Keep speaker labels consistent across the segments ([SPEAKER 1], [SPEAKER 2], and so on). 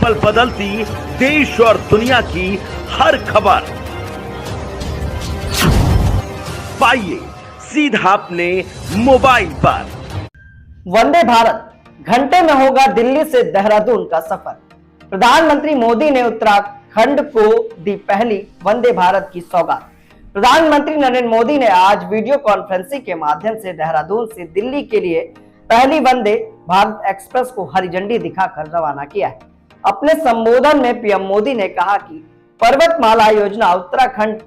[SPEAKER 1] पल बदलती देश और दुनिया की हर खबर पाइए सीधा अपने मोबाइल पर।
[SPEAKER 2] वंदे भारत घंटे में होगा दिल्ली से देहरादून का सफर। प्रधानमंत्री मोदी ने उत्तराखंड को दी पहली वंदे भारत की सौगात। प्रधानमंत्री नरेंद्र मोदी ने आज वीडियो कॉन्फ्रेंसिंग के माध्यम से देहरादून से दिल्ली के लिए पहली वंदे भारत एक्सप्रेस को हरी झंडी दिखाकर रवाना किया है। अपने संबोधन में पीएम मोदी ने कहा कि पर्वतमाला योजना उत्तराखंड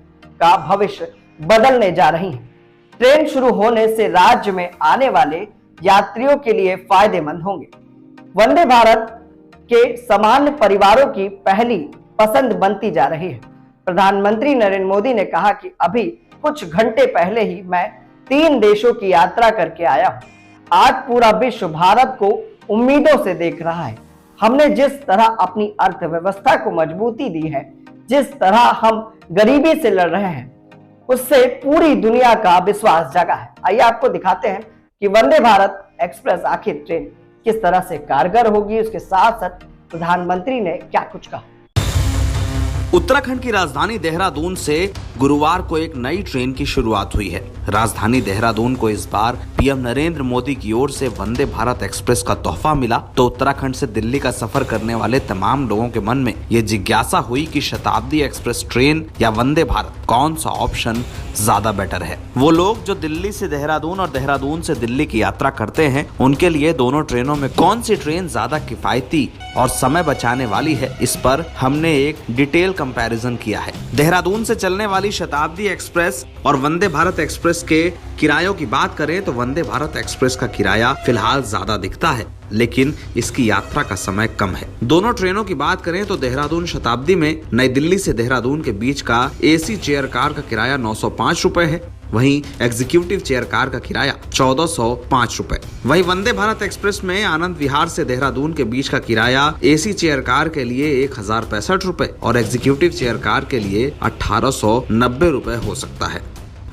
[SPEAKER 2] का भविष्य बदलने जा रही है। ट्रेन शुरू होने से राज्य में आने वाले यात्रियों के लिए फायदेमंद होंगे। वंदे भारत के सामान्य परिवारों की पहली पसंद बनती जा रही है। प्रधानमंत्री नरेंद्र मोदी ने कहा कि अभी कुछ घंटे पहले ही मैं 3 देशों की यात्रा करके आया हूं। आज पूरा विश्व भारत को उम्मीदों से देख रहा है। हमने जिस तरह अपनी अर्थव्यवस्था को मजबूती दी है, जिस तरह हम गरीबी से लड़ रहे हैं, उससे पूरी दुनिया का विश्वास जगा है। आइए आपको दिखाते हैं कि वंदे भारत एक्सप्रेस आखिर ट्रेन किस तरह से कारगर होगी। उसके साथ साथ प्रधानमंत्री ने क्या कुछ कहा।
[SPEAKER 3] उत्तराखंड की राजधानी देहरादून से गुरुवार को एक नई ट्रेन की शुरुआत हुई है। राजधानी देहरादून को इस बार पीएम नरेंद्र मोदी की ओर से वंदे भारत एक्सप्रेस का तोहफा मिला तो उत्तराखंड से दिल्ली का सफर करने वाले तमाम लोगों के मन में ये जिज्ञासा हुई कि शताब्दी एक्सप्रेस ट्रेन या वंदे भारत कौन सा ऑप्शन ज्यादा बेटर है। वो लोग जो दिल्ली से देहरादून और देहरादून से दिल्ली की यात्रा करते हैं, उनके लिए दोनों ट्रेनों में कौन सी ट्रेन ज्यादा किफायती और समय बचाने वाली है, इस पर हमने एक डिटेल कंपैरिजन किया है। देहरादून से चलने वाली शताब्दी एक्सप्रेस और वंदे भारत एक्सप्रेस के किरायों की बात करें तो वंदे भारत एक्सप्रेस का किराया फिलहाल ज्यादा दिखता है, लेकिन इसकी यात्रा का समय कम है। दोनों ट्रेनों की बात करें तो देहरादून शताब्दी में नई दिल्ली से देहरादून के बीच का एसी चेयर कार का किराया 905 रुपए है, वहीं एग्जीक्यूटिव चेयर कार का किराया 1405 रुपए। वहीं वंदे भारत एक्सप्रेस में आनंद विहार से देहरादून के बीच का किराया एसी चेयर कार के लिए 1065 रुपए और एग्जीक्यूटिव चेयर कार के लिए 1890 रुपए हो सकता है।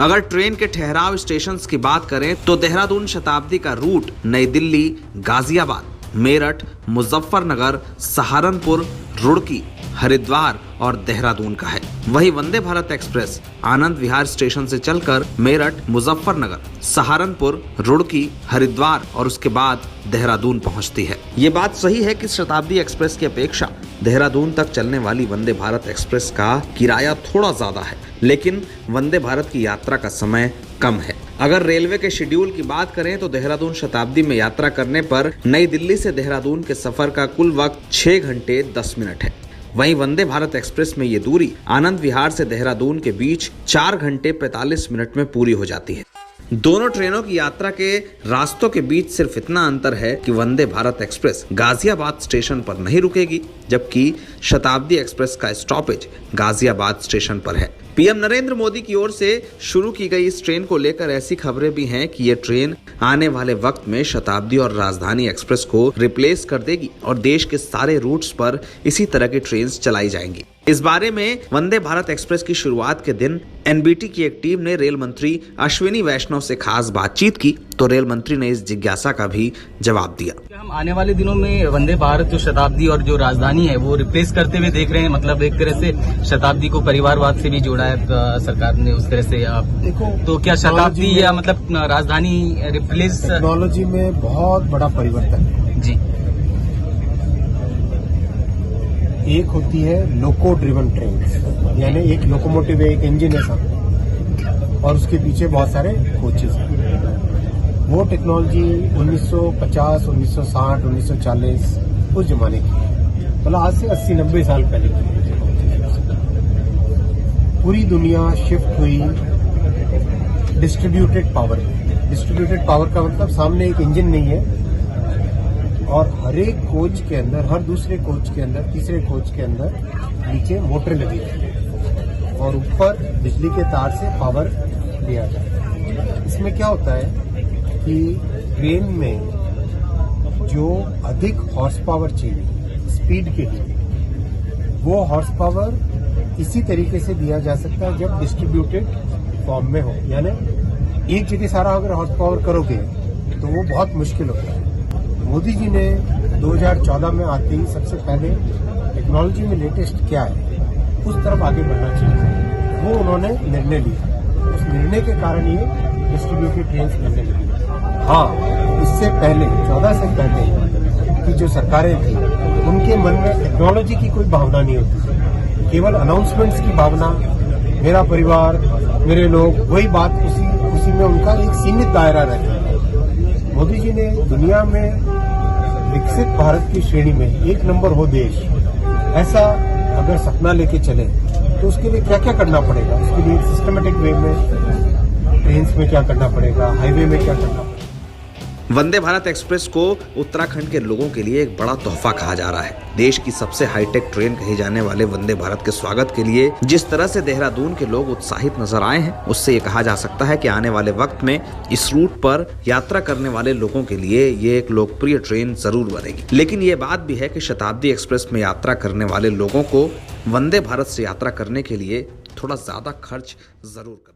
[SPEAKER 3] अगर ट्रेन के ठहराव स्टेशन की बात करें तो देहरादून शताब्दी का रूट नई दिल्ली, गाजियाबाद, मेरठ, मुजफ्फरनगर, सहारनपुर, रुड़की, हरिद्वार और देहरादून का है। वही वंदे भारत एक्सप्रेस आनंद विहार स्टेशन से चलकर मेरठ, मुजफ्फरनगर, सहारनपुर, रुड़की, हरिद्वार और उसके बाद देहरादून पहुंचती है। ये बात सही है कि शताब्दी एक्सप्रेस की अपेक्षा देहरादून तक चलने वाली वंदे भारत एक्सप्रेस का किराया थोड़ा ज्यादा है, लेकिन वंदे भारत की यात्रा का समय कम है। अगर रेलवे के शेड्यूल की बात करें तो देहरादून शताब्दी में यात्रा करने पर नई दिल्ली से देहरादून के सफर का कुल वक्त 6 घंटे 10 मिनट है। वहीं वंदे भारत एक्सप्रेस में ये दूरी आनंद विहार से देहरादून के बीच 4 घंटे 45 मिनट में पूरी हो जाती है। दोनों ट्रेनों की यात्रा के रास्तों के बीच सिर्फ इतना अंतर है कि वंदे भारत एक्सप्रेस गाजियाबाद स्टेशन पर नहीं रुकेगी, जबकि शताब्दी एक्सप्रेस का स्टॉपेज गाजियाबाद स्टेशन पर है। पीएम नरेंद्र मोदी की ओर से शुरू की गई इस ट्रेन को लेकर ऐसी खबरें भी हैं कि ये ट्रेन आने वाले वक्त में शताब्दी और राजधानी एक्सप्रेस को रिप्लेस कर देगी और देश के सारे रूट्स पर इसी तरह की ट्रेन चलाई जाएंगी। इस बारे में वंदे भारत एक्सप्रेस की शुरुआत के दिन एनबीटी की एक टीम ने रेल मंत्री अश्विनी वैष्णव से खास बातचीत की तो रेल मंत्री ने इस जिज्ञासा का भी जवाब दिया।
[SPEAKER 4] हम आने वाले दिनों में वंदे भारत जो शताब्दी और जो राजधानी है वो रिप्लेस करते हुए देख रहे हैं। मतलब एक तरह से शताब्दी को परिवारवाद से भी जोड़ा है सरकार ने उस तरह से। देखो तो क्या शताब्दी या मतलब राजधानी रिप्लेस?
[SPEAKER 5] टेक्नोलॉजी में बहुत बड़ा परिवर्तन है
[SPEAKER 4] जी।
[SPEAKER 5] एक होती है लोको ड्रिवन ट्रेन, यानी एक लोकोमोटिव है, एक इंजन है सामने और उसके पीछे बहुत सारे कोचेस हैं। वो टेक्नोलॉजी 1950, 1960, 1940 उस जमाने की, मतलब आज से 80-90 साल पहले की। पूरी दुनिया शिफ्ट हुई डिस्ट्रीब्यूटेड पावर। डिस्ट्रीब्यूटेड पावर का मतलब सामने एक इंजन नहीं है और हर एक कोच के अंदर, हर दूसरे कोच के अंदर, तीसरे कोच के अंदर नीचे मोटर लगी है और ऊपर बिजली के तार से पावर दिया जाता है। इसमें क्या होता है कि ट्रेन में जो अधिक हॉर्स पावर चाहिए स्पीड के लिए, वो हॉर्स पावर इसी तरीके से दिया जा सकता है जब डिस्ट्रीब्यूटेड फॉर्म में हो। यानी एक जगह सारा अगर हॉर्स पावर करोगे तो वो बहुत मुश्किल होता है। मोदी जी ने 2014 में आते ही सबसे पहले टेक्नोलॉजी में लेटेस्ट क्या है उस तरफ आगे बढ़ना चाहिए, वो उन्होंने निर्णय लिया। उस निर्णय के कारण ये डिस्ट्रीब्यूटेड ट्रेन मिलने लगी। हाँ, इससे पहले 14 से पहले की जो सरकारें थी उनके मन में टेक्नोलॉजी की कोई भावना नहीं होती थी, केवल अनाउंसमेंट्स की भावना, मेरा परिवार, मेरे लोग, वही बात उसी में उनका एक सीमित दायरा रहता है। मोदी जी ने दुनिया में विकसित भारत की श्रेणी में 1 नंबर हो देश, ऐसा अगर सपना लेके चले तो उसके लिए क्या क्या करना पड़ेगा, उसके लिए सिस्टमेटिक वे में ट्रेन्स में क्या करना पड़ेगा, हाईवे में क्या करना पड़ेगा।
[SPEAKER 3] वंदे भारत एक्सप्रेस को उत्तराखंड के लोगों के लिए एक बड़ा तोहफा कहा जा रहा है। देश की सबसे हाईटेक ट्रेन कहे जाने वाले वंदे भारत के स्वागत के लिए जिस तरह से देहरादून के लोग उत्साहित नजर आए हैं, उससे ये कहा जा सकता है कि आने वाले वक्त में इस रूट पर यात्रा करने वाले लोगों के लिए ये एक लोकप्रिय ट्रेन जरूर बनेगी। लेकिन ये बात भी है कि शताब्दी एक्सप्रेस में यात्रा करने वाले लोगों को वंदे भारत से यात्रा करने के लिए थोड़ा ज्यादा खर्च जरूर करना